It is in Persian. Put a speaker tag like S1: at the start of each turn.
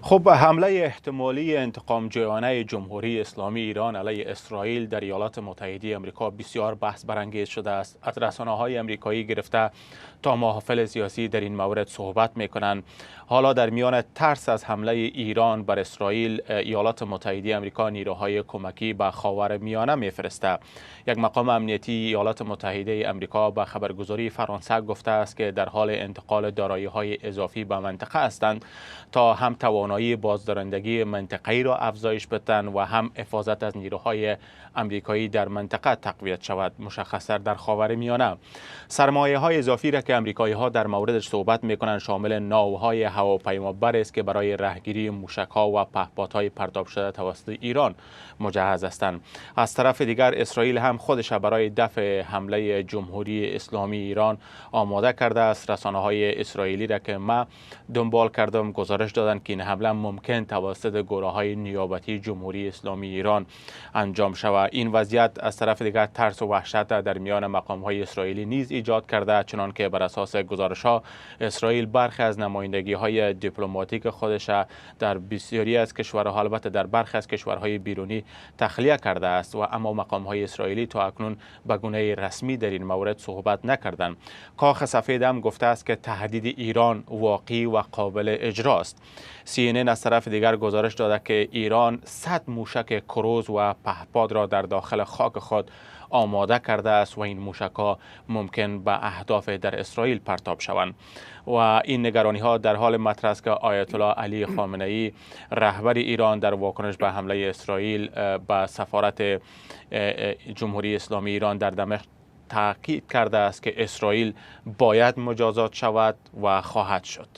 S1: خب حمله احتمالی انتقام جویانه جمهوری اسلامی ایران علیه اسرائیل در ایالات متحده آمریکا بسیار بحث برانگیز شده است. از رسانه‌های آمریکایی گرفته تا محافل سیاسی در این مورد صحبت می‌کنند. حالا در میان ترس از حمله ایران بر اسرائیل، ایالات متحده آمریکا نیروهای کمکی به خاورمیانه می‌فرسته. یک مقام امنیتی ایالات متحده آمریکا به خبرگزاری فرانسه گفته است که در حال انتقال دارایی‌های اضافی به منطقه هستند تا هم توانایی بازدارندگی منطقه‌ای را افزایش بدهند و هم حفاظت از نیروهای آمریکایی در منطقه تقویت شود، مشخصاً در خاورمیانه. سرمایه‌های اضافی را که آمریکایی‌ها در موردش صحبت می‌کنند شامل ناوهای هواپیمابر است که برای رهگیری موشک‌ها و پهپادهای پرتاب شده توسط ایران مجهز هستند. از طرف دیگر اسرائیل هم خودش برای دفع حمله جمهوری اسلامی ایران آماده کرده است. رسانه‌های اسرائیلی را که ما دنبال کردم گزارش دادند که این حمله ممکن توسط گروه‌های نیابتی جمهوری اسلامی ایران انجام شود. این وضعیت از طرف دیگر ترس و وحشت در میان مقام‌های اسرائیلی نیز ایجاد کرده، چنانکه بر اساس گزارش‌ها اسرائیل برخی از نمایندگی‌های دیپلماتیک خودش در بسیاری از کشورها، البته در برخی از کشورهای بیرونی تخلیه کرده است، و اما مقام‌های اسرائیلی تا اکنون به گونه رسمی در این مورد صحبت نکردند. کاخ سفید هم گفته است که تهدید ایران واقعی و قابل اجراست. CNN از طرف دیگر گزارش داده که ایران 100 موشک کروز و پهپاد را در داخل خاک خود آماده کرده است و این موشک‌ها ممکن به اهداف در اسرائیل پرتاب شوند. و این نگرانی ها در حال مطرح است که آیت الله علی خامنه‌ای رهبر ایران در واکنش به حمله اسرائیل به سفارت جمهوری اسلامی ایران در دمشق تاکید کرده است که اسرائیل باید مجازات شود و خواهد شد.